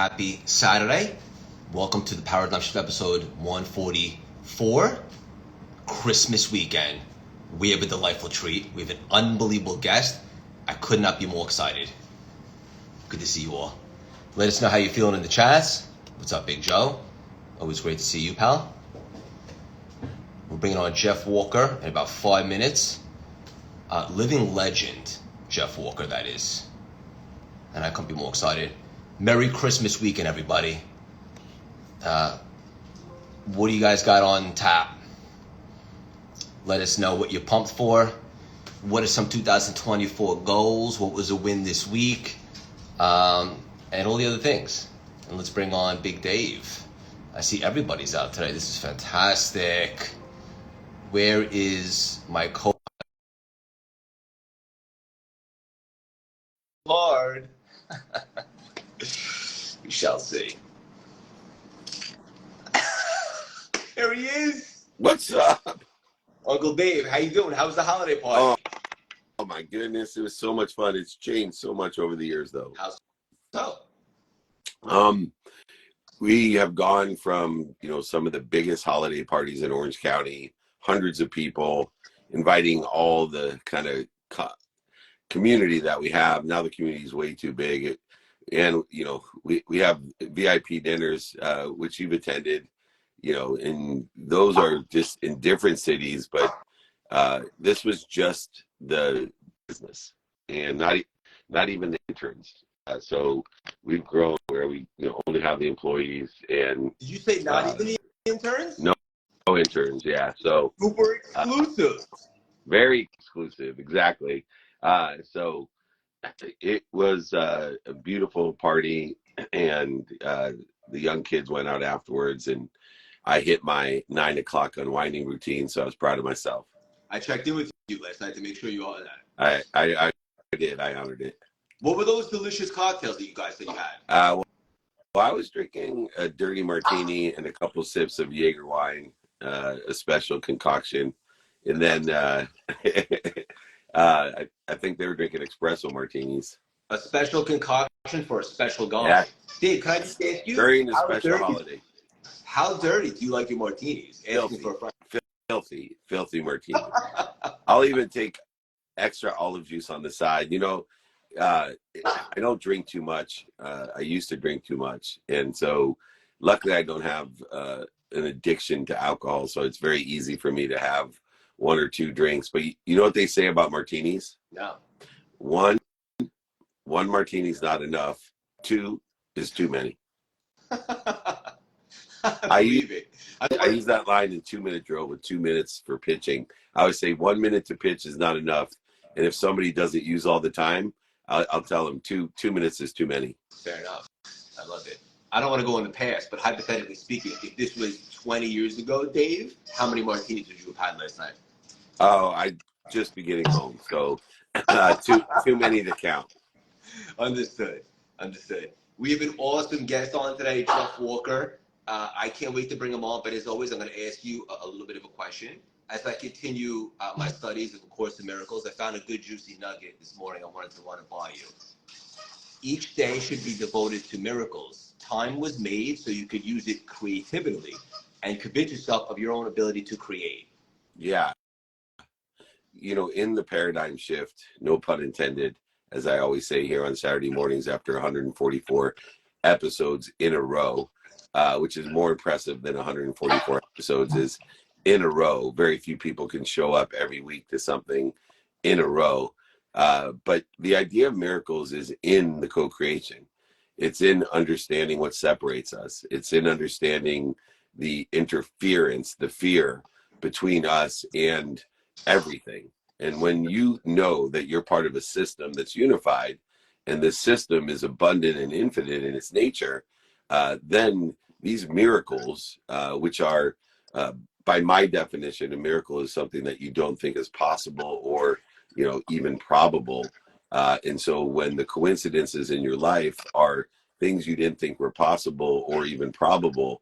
happy Saturday. Welcome to the Paradigm Shift episode 144, Christmas weekend. We have a delightful treat. We have an unbelievable guest. I could not be more excited. Good to see you all. Let us know how you're feeling in the chats. What's up, Big Joe? Always great to see you, pal. We're bringing on Jeff Walker in about 5 minutes. Living legend, Jeff Walker, that is. And I couldn't be more excited. Merry Christmas weekend, everybody. What do you guys got on tap? Let us know what you're pumped for. What are some 2024 goals? What was a win this week? And all the other things. And let's bring on Big Dave. I see everybody's out today. This is fantastic. Where is my Lord? We shall see. Here he is. What's up? Uncle Dave, how you doing? How was the holiday party? Oh my goodness, it was so much fun. It's changed so much over the years though. How's so? We have gone from, some of the biggest holiday parties in Orange County, hundreds of people, inviting all the kind of community that we have. Now the community is way too big. And, we have VIP dinners, which you've attended, and those are just in different cities. But this was just the business and not even the interns. So we've grown where we only have the employees. And did you say not even the interns? No interns, yeah. So super exclusive. Very exclusive, exactly. So it was a beautiful party, and the young kids went out afterwards, and I hit my 9 o'clock unwinding routine, so I was proud of myself. I checked in with you last night to make sure you all had that. I did. I honored it. What were those delicious cocktails that you guys said you had? Well, I was drinking a dirty martini and a couple sips of Jaeger wine, a special concoction, and then I think they were drinking espresso martinis. A special concoction for a special guy. Yeah. Steve, can I just ask you? During a special holiday. How dirty do you like your martinis? Filthy martini. I'll even take extra olive juice on the side. I don't drink too much. I used to drink too much. And so luckily I don't have an addiction to alcohol. So it's very easy for me to have one or two drinks. But you know what they say about martinis? No. One martini's not enough. Two is too many. I use that line in 2-minute drill with 2 minutes for pitching. I always say 1 minute to pitch is not enough. And if somebody doesn't use all the time, I'll tell them two minutes is too many. Fair enough. I love it. I don't want to go in the past, but hypothetically speaking, if this was 20 years ago, Dave, how many martinis would you have had last night? Oh, I just be getting home, so too many to count. Understood. We have an awesome guest on today, Jeff Walker. I can't wait to bring him on, but as always, I'm going to ask you a little bit of a question. As I continue my studies of the Course in Miracles, I found a good juicy nugget this morning I wanted to run it by you. Each day should be devoted to miracles. Time was made so you could use it creatively and convince yourself of your own ability to create. Yeah. In the paradigm shift, no pun intended, as I always say here on Saturday mornings after 144 episodes in a row, which is more impressive than 144 episodes is in a row. Very few people can show up every week to something in a row. But the idea of miracles is in the co-creation. It's in understanding what separates us. It's in understanding the interference, the fear between us and everything. And when you know that you're part of a system that's unified, and the system is abundant and infinite in its nature, then these miracles, which are, by my definition, a miracle is something that you don't think is possible or, even probable. And so when the coincidences in your life are things you didn't think were possible or even probable,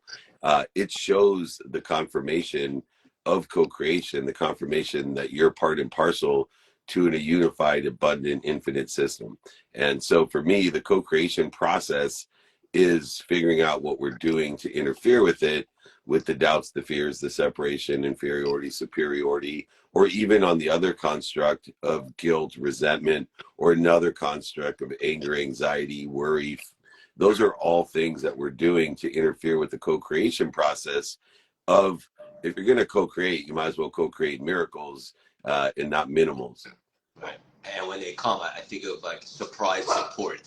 it shows the confirmation of co-creation, the confirmation that you're part and parcel to a unified, abundant, infinite system. And so for me, the co-creation process is figuring out what we're doing to interfere with it, with the doubts, the fears, the separation, inferiority, superiority, or even on the other construct of guilt, resentment, or another construct of anger, anxiety, worry. Those are all things that we're doing to interfere with the co-creation process of, if you're going to co-create, you might as well co-create miracles and not minimals. Right. And when they come, I think of like surprise support.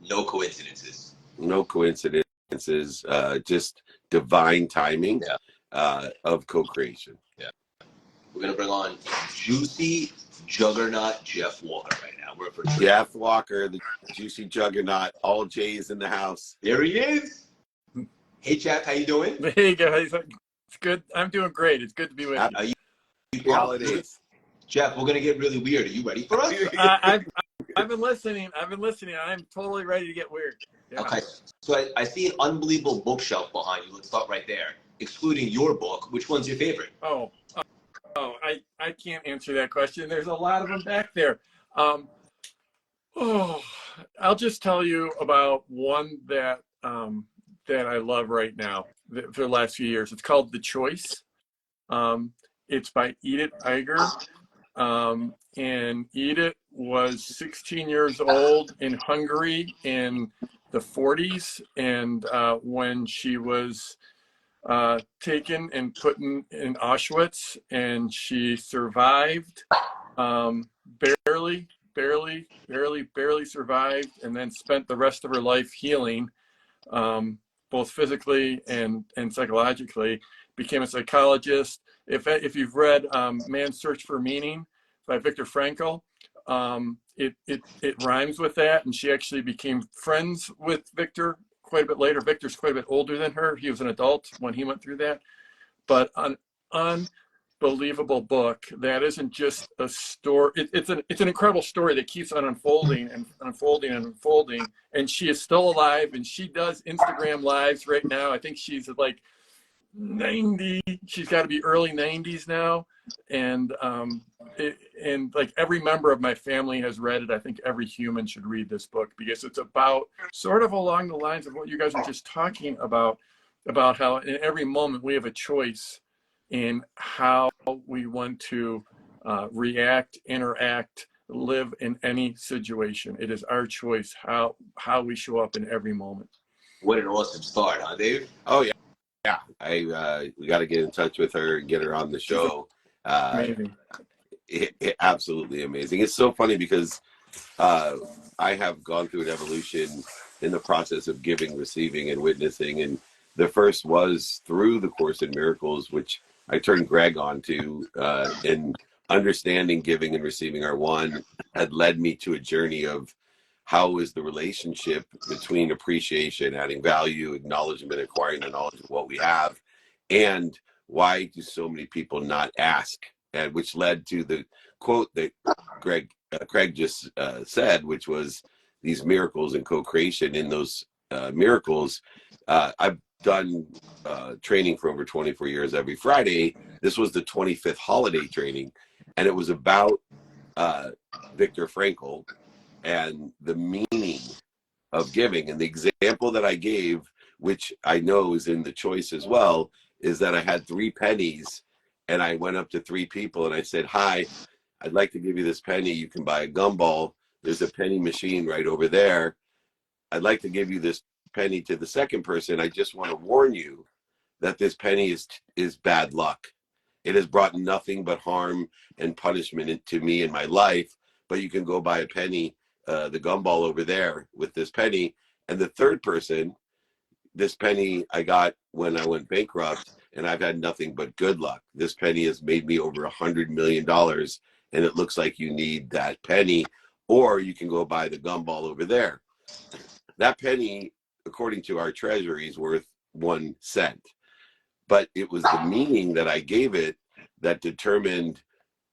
No coincidences. No coincidences, just divine timing of co-creation. Yeah. We're going to bring on juicy juggernaut Jeff Walker right now. We're for Jeff Walker, the juicy juggernaut, all J's in the house. There he is. Hey, Jeff, how you doing? Hey, guys. It's good. I'm doing great. It's good to be with you. Are you holidays? Jeff, we're going to get really weird. Are you ready for us? I've been listening. I'm totally ready to get weird. Yeah. Okay. So I see an unbelievable bookshelf behind you. Let's start right there. Excluding your book, which one's your favorite? I can't answer that question. There's a lot of them back there. I'll just tell you about one that I love right now for the last few years. It's called The Choice. It's by Edith Eger. And Edith was 16 years old in Hungary in the 40s. And when she was taken and put in Auschwitz, and she survived, barely survived, and then spent the rest of her life healing, both physically and psychologically. Became a psychologist. If you've read Man's Search for Meaning by Viktor Frankl, it rhymes with that, and she actually became friends with Viktor quite a bit later. Victor's quite a bit older than her. He was an adult when he went through that. But an unbelievable book that isn't just a story. It's an incredible story that keeps on unfolding and unfolding and unfolding. And she is still alive, and she does Instagram lives right now. I think she's like 90. She's got to be early 90s now. And like every member of my family has read it. I think every human should read this book, because it's about sort of along the lines of what you guys were just talking about how in every moment we have a choice in how we want to react, interact, live in any situation. It is our choice how we show up in every moment. What an awesome start, huh, Dave? Oh yeah. Yeah, we got to get in touch with her and get her on the show. Amazing. Absolutely amazing. It's so funny because I have gone through an evolution in the process of giving, receiving, and witnessing. And the first was through the Course in Miracles, which I turned Greg on to, and understanding giving and receiving are one, had led me to a journey of how is the relationship between appreciation, adding value, acknowledgement, acquiring the knowledge of what we have, and why do so many people not ask? And which led to the quote that Craig just said, which was these miracles and co-creation. In those miracles, I've done training for over 24 years every Friday. This was the 25th holiday training, and it was about Viktor Frankl and the meaning of giving. And the example that I gave, which I know is in The Choice as well, is that I had 3 pennies, and I went up to 3 people and I said, "Hi, I'd like to give you this penny. You can buy a gumball. There's a penny machine right over there. I'd like to give you this penny to the second person. I just want to warn you that this penny is bad luck. It has brought nothing but harm and punishment to me in my life, but you can go buy a penny, the gumball over there with this penny." And the third person, this penny I got when I went bankrupt, and I've had nothing but good luck. This penny has made me over $100 million, and it looks like you need that penny, or you can go buy the gumball over there. That penny, according to our treasury, is worth 1 cent. But it was the meaning that I gave it that determined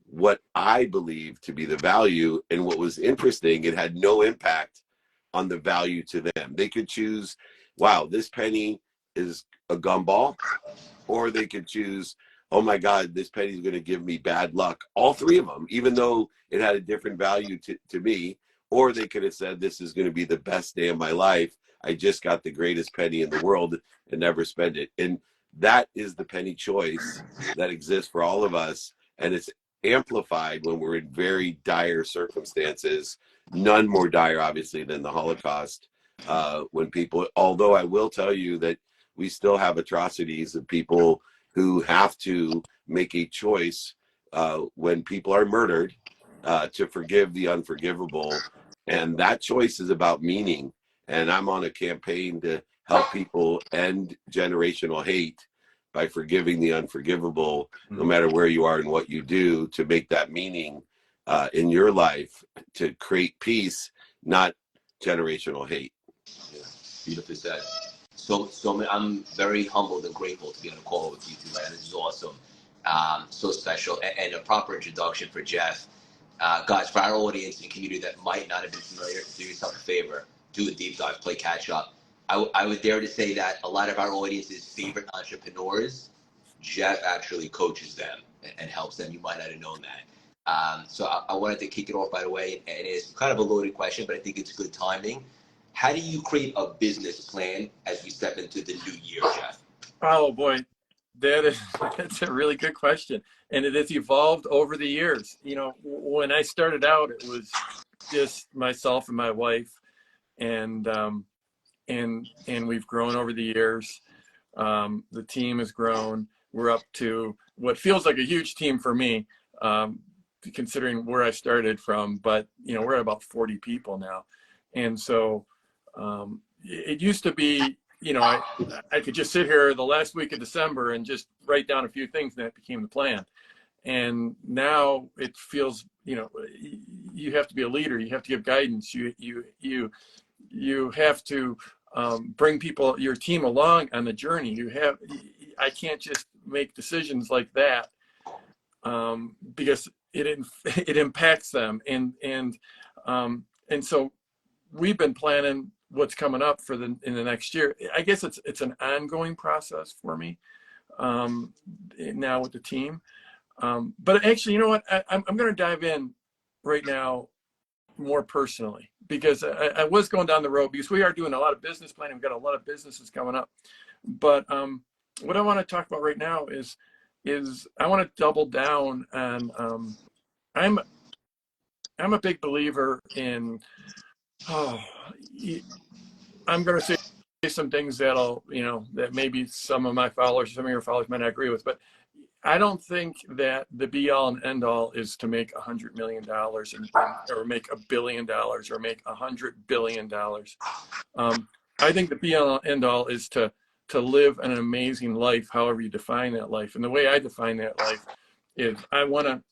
what I believed to be the value. And what was interesting, it had no impact on the value to them. They could choose, wow, this penny is a gumball, or they could choose, oh my God, this penny is going to give me bad luck. All 3 of them, even though it had a different value to me. Or they could have said, this is going to be the best day of my life. I just got the greatest penny in the world and never spend it. And that is the penny choice that exists for all of us. And it's amplified when we're in very dire circumstances, none more dire, obviously, than the Holocaust. When people, although I will tell you that we still have atrocities of people who have to make a choice when people are murdered to forgive the unforgivable. And that choice is about meaning. And I'm on a campaign to help people end generational hate by forgiving the unforgivable, no matter where you are and what you do, to make that meaning in your life, to create peace, not generational hate. Yeah, beautifully said. I'm very humbled and grateful to be on a call with you two, man. This is awesome. So special. And a proper introduction for Jeff. Guys, for our audience and community that might not have been familiar, do yourself a favor. Do a deep dive, play catch up. I would dare to say that a lot of our audience's favorite entrepreneurs, Jeff actually coaches them and helps them. You might not have known that. So I wanted to kick it off right away, and it's kind of a loaded question, but I think it's good timing. How do you create a business plan as we step into the new year, Jeff? Oh boy, that's a really good question, and it has evolved over the years. You know, when I started out, it was just myself and my wife, and we've grown over the years. The team has grown. We're up to what feels like a huge team for me, considering where I started from. But you know, we're at about 40 people now, and so it used to be, you know, I could just sit here the last week of December and just write down a few things, and that became the plan. And now it feels, you know, you have to be a leader. You have to give guidance. You have to bring people, your team, along on the journey. I can't just make decisions like that because it impacts them. And so we've been planning what's coming up in the next year. I guess it's an ongoing process for me now with the team. But actually, you know what? I'm going to dive in right now more personally, because I was going down the road, because we are doing a lot of business planning. We've got a lot of businesses coming up. But what I want to talk about right now is I want to double down on I'm a big believer in I'm going to say some things that maybe some of my followers, some of your followers might not agree with, but I don't think that the be all and end all is to make $100 million or make $1 billion or make $100 billion. I think the be all and end all is to live an amazing life, however you define that life. And the way I define that life is I want to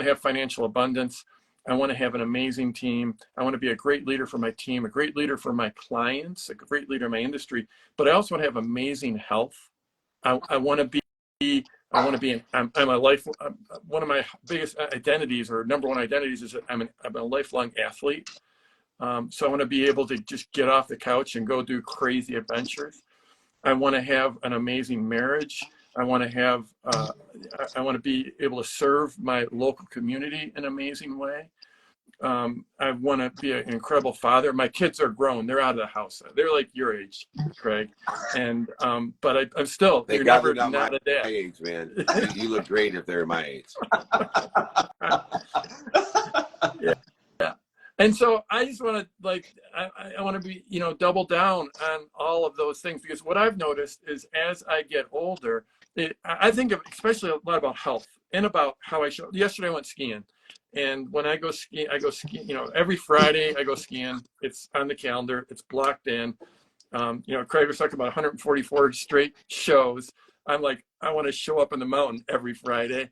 have financial abundance. I want to have an amazing team. I want to be a great leader for my team, a great leader for my clients, a great leader in my industry. But I also want to have amazing health. I want to be. I'm a life. One of my biggest identities, or number one identities, is that I'm a lifelong athlete. So I want to be able to just get off the couch and go do crazy adventures. I want to have an amazing marriage. I want to be able to serve my local community in an amazing way. I want to be an incredible father. My kids are grown; they're out of the house. They're like your age, Craig. And but I'm still. You're never not not a dad. my age, man. You look great if they're my age. Yeah. And so I just want to I want to be, double down on all of those things, because what I've noticed is as I get older, I think of especially a lot about health and about how I show. Yesterday I went skiing, and when I go skiing, every Friday I go skiing. It's on the calendar. It's blocked in. Craig was talking about 144 straight shows. I'm like, I want to show up in the mountain every Friday.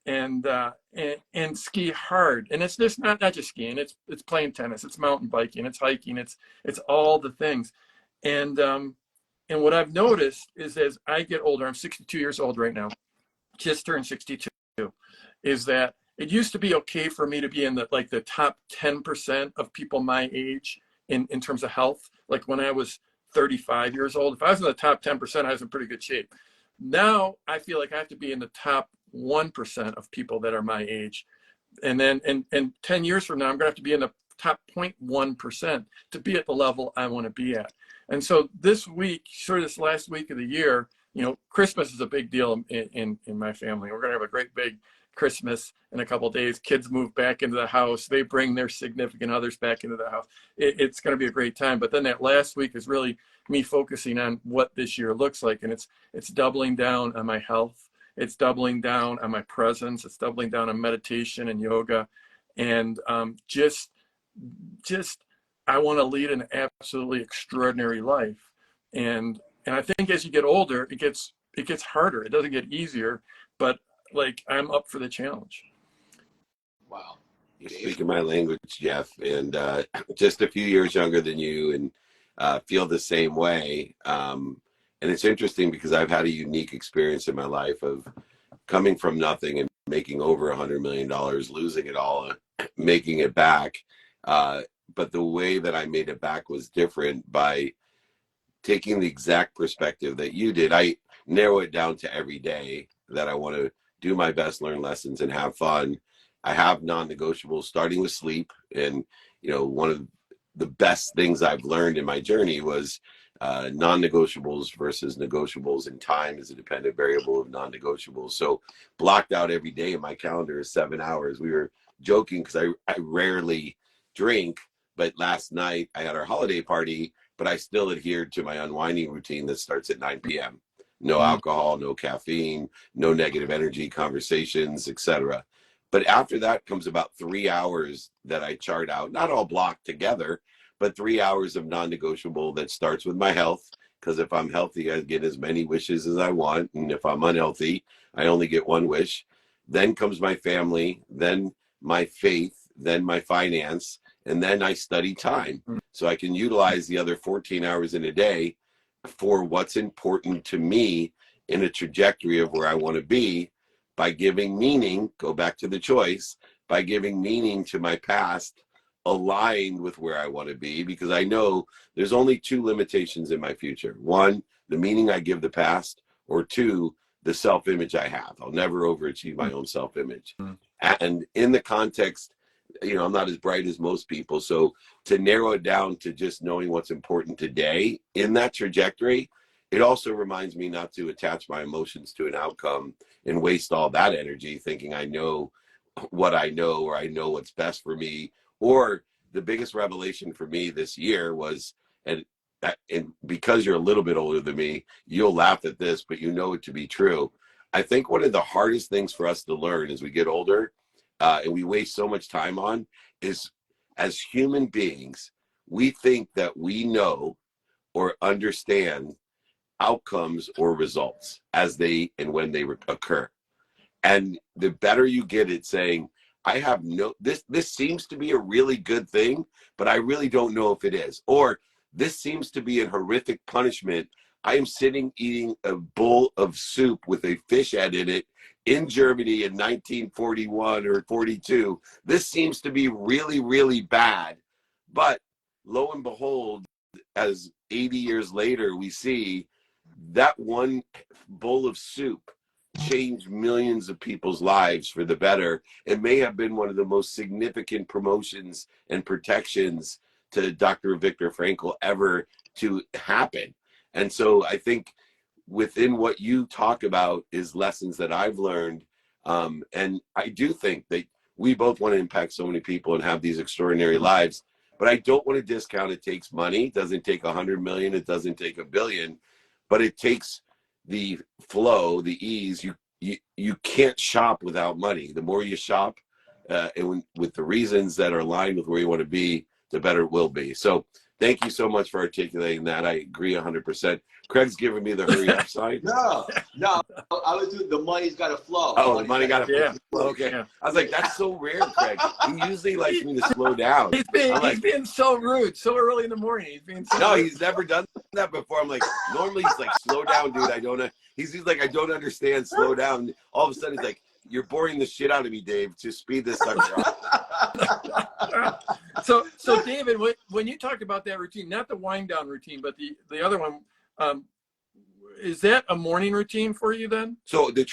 And ski hard. And it's just not just skiing, it's playing tennis, it's mountain biking, it's hiking, it's all the things. And what I've noticed is as I get older, I'm 62 years old right now, just turned 62, is that it used to be okay for me to be in the top 10% of people my age in terms of health. Like when I was 35 years old, if I was in the top 10%, I was in pretty good shape. Now I feel like I have to be in the top 1% of people that are my age. And then and 10 years from now, I'm going to have to be in the top 0.1% to be at the level I want to be at. And so this week, sort of this last week of the year, you know, Christmas is a big deal in my family. We're going to have a great big Christmas in a couple of days. Kids move back into the house. They bring their significant others back into the house. It's going to be a great time. But then that last week is really me focusing on what this year looks like. And it's doubling down on my health. It's doubling down on my presence. It's doubling down on meditation and yoga. And just I want to lead an absolutely extraordinary life. And I think as you get older, it gets harder. It doesn't get easier, but like I'm up for the challenge. Wow. You're speaking my language, Jeff, and just a few years younger than you, and feel the same way. And it's interesting because I've had a unique experience in my life of coming from nothing and making over $100 million, losing it all, making it back. But the way that I made it back was different by taking the exact perspective that you did. I narrow it down to every day that I want to do my best, learn lessons, and have fun. I have non-negotiables, starting with sleep. And, you know, one of the best things I've learned in my journey was non-negotiables versus negotiables, and time is a dependent variable of non-negotiables. So blocked out every day in my calendar is 7 hours. We were joking because I rarely drink, but last night I had our holiday party, but I still adhered to my unwinding routine that starts at 9 p.m. No alcohol, no caffeine, no negative energy conversations, etc. But after that comes about 3 hours that I chart out, not all blocked together, but 3 hours of non-negotiable that starts with my health. Because if I'm healthy, I get as many wishes as I want. And if I'm unhealthy, I only get one wish. Then comes my family, then my faith, then my finance, and then I study time. So I can utilize the other 14 hours in a day for what's important to me in a trajectory of where I want to be, by giving meaning, go back to the choice, by giving meaning to my past aligned with where I want to be, because I know there's only two limitations in my future. One, the meaning I give the past, or two, the self-image I have. I'll never overachieve my own self-image. And in the context, you know, I'm not as bright as most people. So to narrow it down to just knowing what's important today in that trajectory, it also reminds me not to attach my emotions to an outcome and waste all that energy thinking I know what I know, or I know what's best for me. Or the biggest revelation for me this year was, and because you're a little bit older than me, you'll laugh at this, but you know it to be true. I think one of the hardest things for us to learn as we get older, and we waste so much time on, is as human beings, we think that we know or understand outcomes or results as they and when they occur. And the better you get at saying, I have no, this seems to be a really good thing, but I really don't know if it is. Or this seems to be a horrific punishment. I am sitting eating a bowl of soup with a fish head in it in Germany in 1941 or 42. This seems to be really, really bad. But lo and behold, as 80 years later, we see that one bowl of soup changed millions of people's lives for the better. It may have been one of the most significant promotions and protections to Dr. Viktor Frankl ever to happen. And so I think within what you talk about is lessons that I've learned. And I do think that we both want to impact so many people and have these extraordinary lives, but I don't want to discount it takes money. It doesn't take 100 million. It doesn't take a billion, but it takes the flow, the ease. You can't shop without money. The more you shop, and with the reasons that are aligned with where you want to be, the better it will be. So thank you so much for articulating that. I agree 100%. Craig's giving me the hurry up sign. No, I was doing the money's got to flow. Oh, the money got to flow. Yeah. Okay. Yeah. I was like, that's so rare, Craig. He usually likes me to slow down. He's being so rude so early in the morning. He's being so No, rude. he's never done that before. I'm like, normally he's like, slow down, dude. I don't know. He's like, I don't understand. Slow down. All of a sudden he's like, you're boring the shit out of me, Dave. Just speed this sucker up. So David, when you talked about that routine, not the wind down routine, but the other one, is that a morning routine for you then? So the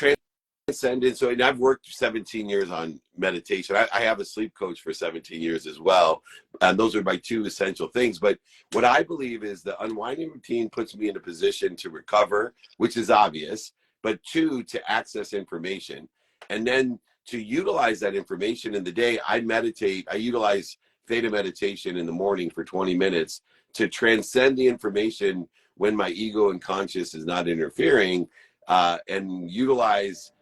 transcendent. So, and I've worked 17 years on meditation. I have a sleep coach for 17 years as well. And those are my two essential things. But what I believe is the unwinding routine puts me in a position to recover, which is obvious, but two, to access information. And then to utilize that information in the day, I meditate. I utilize theta meditation in the morning for 20 minutes to transcend the information when my ego and conscious is not interfering, and utilize,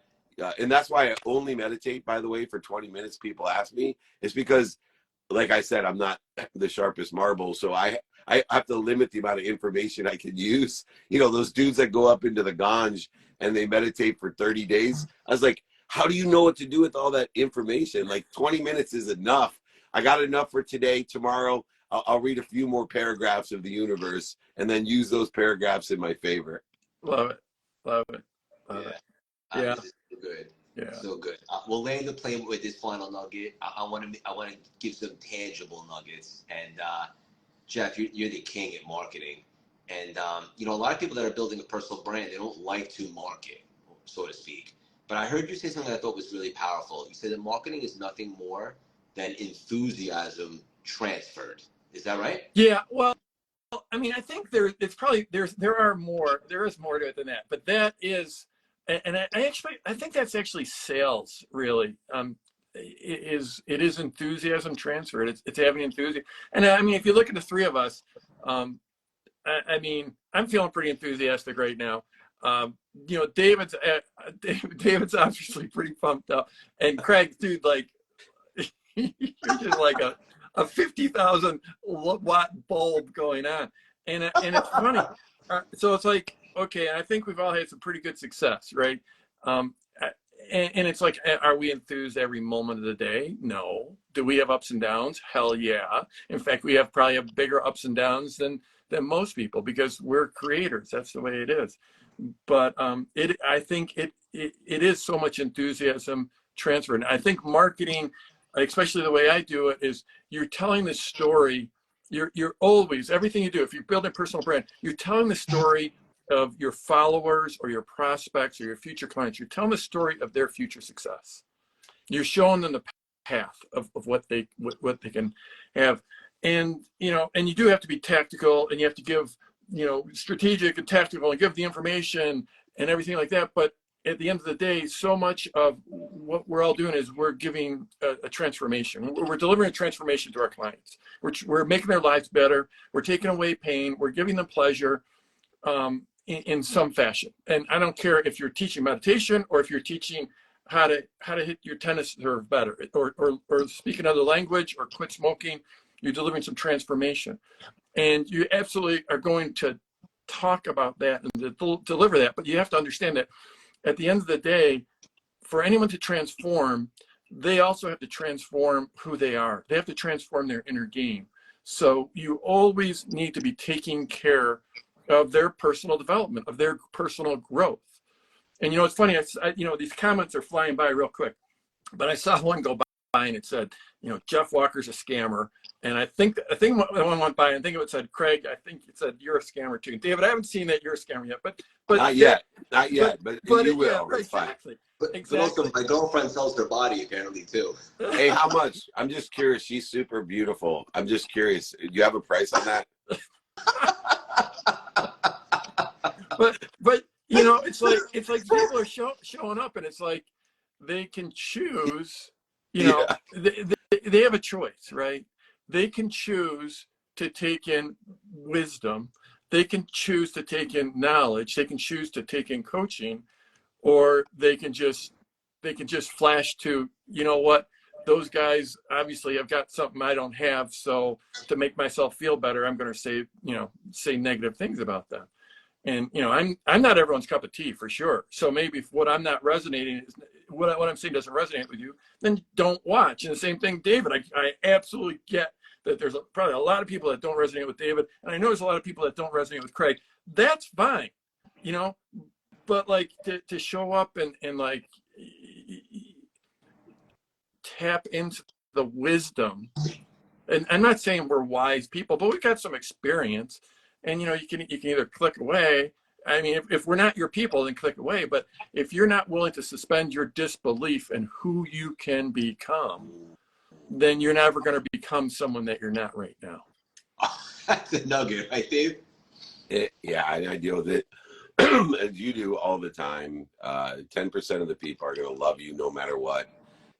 and that's why I only meditate, by the way, for 20 minutes. People ask me, it's because, like I said, I'm not the sharpest marble. So I have to limit the amount of information I can use. You know, those dudes that go up into the Ganj and they meditate for 30 days. I was like, how do you know what to do with all that information? Like 20 minutes is enough. I got enough for today. Tomorrow, I'll read a few more paragraphs of the universe and then use those paragraphs in my favor. Love it. Love it. Love Yeah. it. Yeah. This is so good. Yeah. So good. We'll land the plane with this final nugget. I want to give some tangible nuggets. And Jeff, you're the king at marketing. And you know, a lot of people that are building a personal brand, they don't like to market, so to speak. But I heard you say something I thought was really powerful. You said that marketing is nothing more than enthusiasm transferred. Is that right? Yeah. Well, I mean, I think there is more to it than that, but that is, and I think that's actually sales, really. It is enthusiasm transferred. It's having enthusiasm. And I mean, if you look at the three of us, I mean, I'm feeling pretty enthusiastic right now. You know, David's obviously pretty pumped up, and Craig, dude, like, he's just like a 50,000 watt bulb going on, and it's funny. So it's like, okay, I think we've all had some pretty good success, right? And it's like, are we enthused every moment of the day? No. Do we have ups and downs? Hell yeah. In fact, we have probably bigger ups and downs than most people, because we're creators. That's the way it is. But I think it is so much enthusiasm transferred. And I think marketing, especially the way I do it, is you're telling the story. You're always, everything you do, if you build a personal brand, you're telling the story of your followers or your prospects or your future clients. You're telling the story of their future success. You're showing them the path of what they can have. And, you know, and you do have to be tactical, and you have to give, you know, strategic and tactical, and give the information and everything like that. But at the end of the day, so much of what we're all doing is we're giving a transformation. We're delivering a transformation to our clients. We're making their lives better. We're taking away pain. We're giving them pleasure in some fashion. And I don't care if you're teaching meditation or if you're teaching how to hit your tennis serve better, or speak another language, or quit smoking. You're delivering some transformation. And you absolutely are going to talk about that and deliver that. But you have to understand that at the end of the day, for anyone to transform, they also have to transform who they are. They have to transform their inner game. So you always need to be taking care of their personal development, of their personal growth. And, you know, it's funny, you know, these comments are flying by real quick, but I saw one go by and it said, you know, Jeff Walker's a scammer. And I think one went by, and I think it said, Craig, I think it said, you're a scammer too. David, I haven't seen that you're a scammer yet, but not yet, but you will. Yeah, It's exactly. But Exactly. also, my girlfriend sells her body apparently too. Hey, how much? I'm just curious. She's super beautiful. I'm just curious. Do you have a price on that? But you know, it's like people are showing up, and it's like they can choose. You know, Yeah. they have a choice, right? They can choose to take in wisdom. They can choose to take in knowledge. They can choose to take in coaching, or they can just flash to, you know what, those guys obviously have got something I don't have, so to make myself feel better, I'm going to say negative things about them. And, you know, I'm not everyone's cup of tea, for sure. So maybe if what I'm not resonating is what I'm saying doesn't resonate with you, then don't watch. And the same thing, David, I absolutely get that there's probably a lot of people that don't resonate with David. And I know there's a lot of people that don't resonate with Craig. That's fine, you know, but like to show up and like tap into the wisdom. And I'm not saying we're wise people, but we've got some experience. And, you know, you can either click away. I mean, if we're not your people, then click away. But if you're not willing to suspend your disbelief in who you can become, then you're never going to become someone that you're not right now. That's a nugget, right, Dave? Yeah, I deal with it as you do all the time. 10% of the people are going to love you no matter what.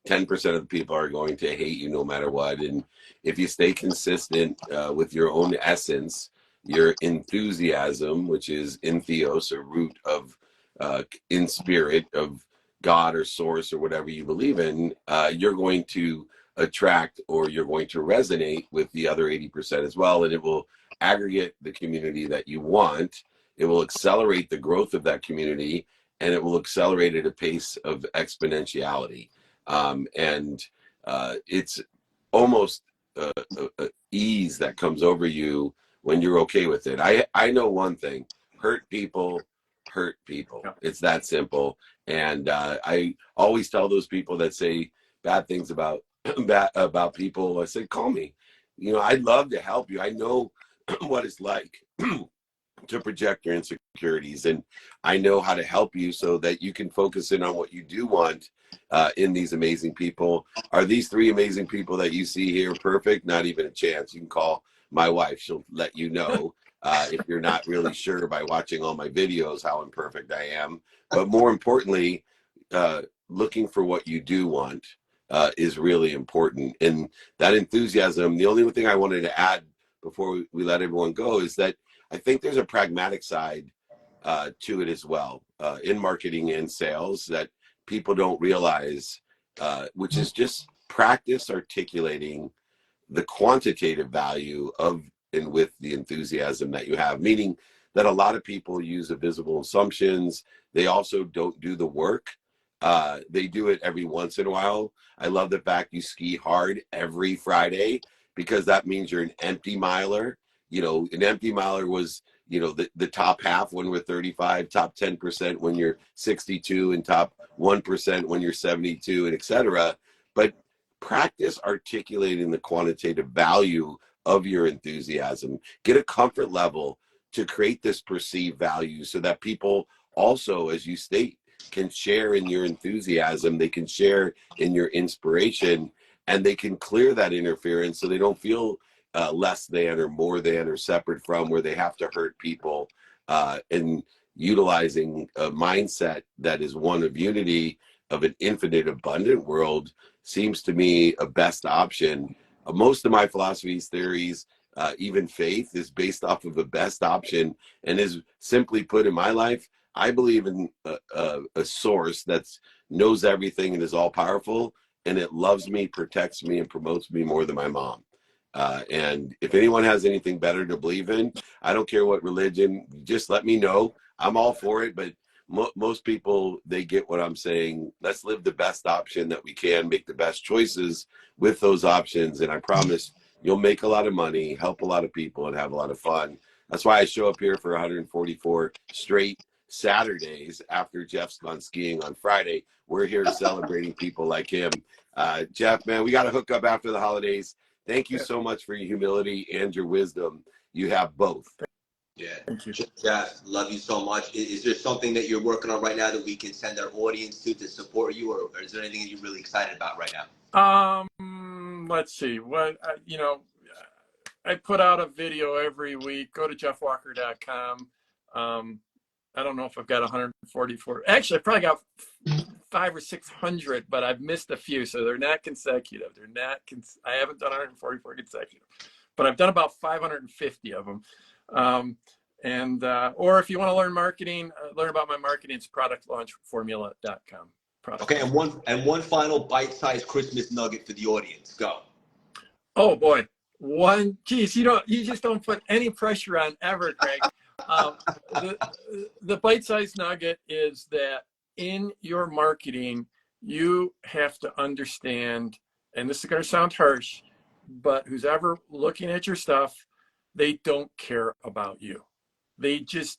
10% of the people are going to hate you no matter what. And if you stay consistent with your own essence, your enthusiasm, which is entheos, or root of in spirit of God or source or whatever you believe in, you're going to attract, or you're going to resonate with the other 80% as well. And it will aggregate the community that you want. It will accelerate the growth of that community, and it will accelerate at a pace of exponentiality. And it's almost a ease that comes over you when you're okay with it. I know one thing: hurt people hurt people. It's that simple. And I always tell those people that say bad things about about people, I say, call me. You know, I'd love to help you. I know what it's like to project your insecurities, and I know how to help you so that you can focus in on what you do want in these amazing people. Are these three amazing people that you see here perfect? Not even a chance. You can call my wife. She'll let you know if you're not really sure by watching all my videos how imperfect I am. But more importantly, looking for what you do want is really important. And that enthusiasm, the only thing I wanted to add before we let everyone go is that I think there's a pragmatic side to it as well, in marketing and sales, that people don't realize, which is just practice articulating the quantitative value of and with the enthusiasm that you have, meaning that a lot of people use visible assumptions. They also don't do the work. They do it every once in a while. I love the fact you ski hard every Friday, because that means you're an empty miler. You know, an empty miler was, you know, the top half when we're 35, top 10% when you're 62, and top 1% when you're 72, and etc. But practice articulating the quantitative value of your enthusiasm. Get a comfort level to create this perceived value so that people also, as you state, can share in your enthusiasm. They can share in your inspiration, and they can clear that interference so they don't feel less than or more than or separate from, where they have to hurt people. And utilizing a mindset that is one of unity, of an infinite abundant world, seems to me a best option. Most of my philosophies, theories, even faith, is based off of a best option, and is simply put, in my life, I believe in a source that knows everything and is all powerful, and it loves me, protects me, and promotes me more than my mom. And if anyone has anything better to believe in, I don't care what religion, just let me know. I'm all for it. But most people, they get what I'm saying. Let's live the best option that we can, make the best choices with those options. And I promise you'll make a lot of money, help a lot of people, and have a lot of fun. That's why I show up here for 144 straight Saturdays after Jeff's gone skiing on Friday. We're here celebrating people like him. Jeff, man, we got to hook up after the holidays. Thank you so much for your humility and your wisdom. You have both. Yeah. Thank you. Jeff, love you so much. Is there something that you're working on right now that we can send our audience to support you, or is there anything that you're really excited about right now? Let's see. What I put out a video every week. Go to jeffwalker.com. I don't know if I've got 144. Actually, I probably got 500 or 600, but I've missed a few, so they're not consecutive. They're not. I haven't done 144 consecutive, but I've done about 550 of them. Or if you want to learn marketing, learn about my marketing, it's productlaunchformula.com. Okay, and one final bite-sized Christmas nugget for the audience. Go. Oh boy, geez, you just don't put any pressure on ever, Craig. The bite-sized nugget is that in your marketing, you have to understand, and this is going to sound harsh, but who's ever looking at your stuff, they don't care about you. They just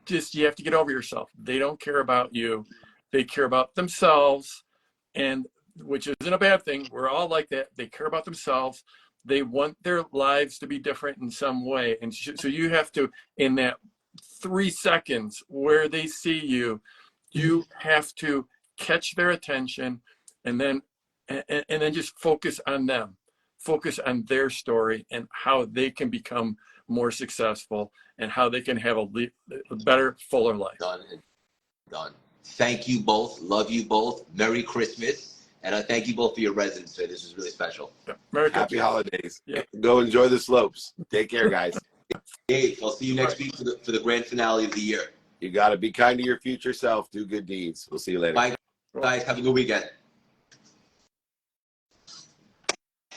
you have to get over yourself. They don't care about you. They care about themselves, and which isn't a bad thing. We're all like that. They care about themselves. They want their lives to be different in some way. And so you have to, in that 3 seconds where they see you, you have to catch their attention and then just focus on them, focus on their story and how they can become more successful and how they can have a better, fuller life. Done and done. Thank you both. Love you both. Merry Christmas. And I thank you both for your presence today. This was really special. Yeah. Merry Happy Christmas. holidays. Yeah. Go enjoy the slopes. Take care, guys. Dave, I'll see you next week for the grand finale of the year. You got to be kind to your future self. Do good deeds. We'll see you later. Bye, guys. Have a good weekend.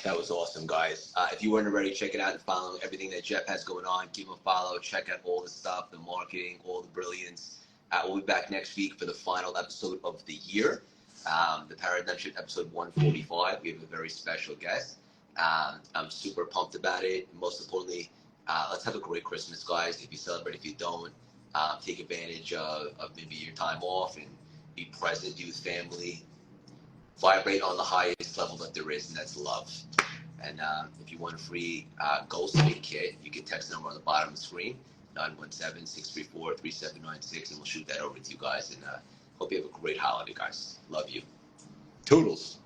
That was awesome, guys. If you weren't already, check it out and follow everything that Jeff has going on. Give him a follow. Check out all the stuff, the marketing, all the brilliance. We'll be back next week for the final episode of the year, the Paradigm Shift episode 145. We have a very special guest. I'm super pumped about it. Most importantly, let's have a great Christmas, guys. If you celebrate, if you don't, take advantage of maybe your time off and be present, be with family. Vibrate on the highest level that there is, and that's love. And if you want a free goal-setting kit, you can text the number on the bottom of the screen, 917-634-3796, and we'll shoot that over to you guys. And hope you have a great holiday, guys. Love you. Toodles.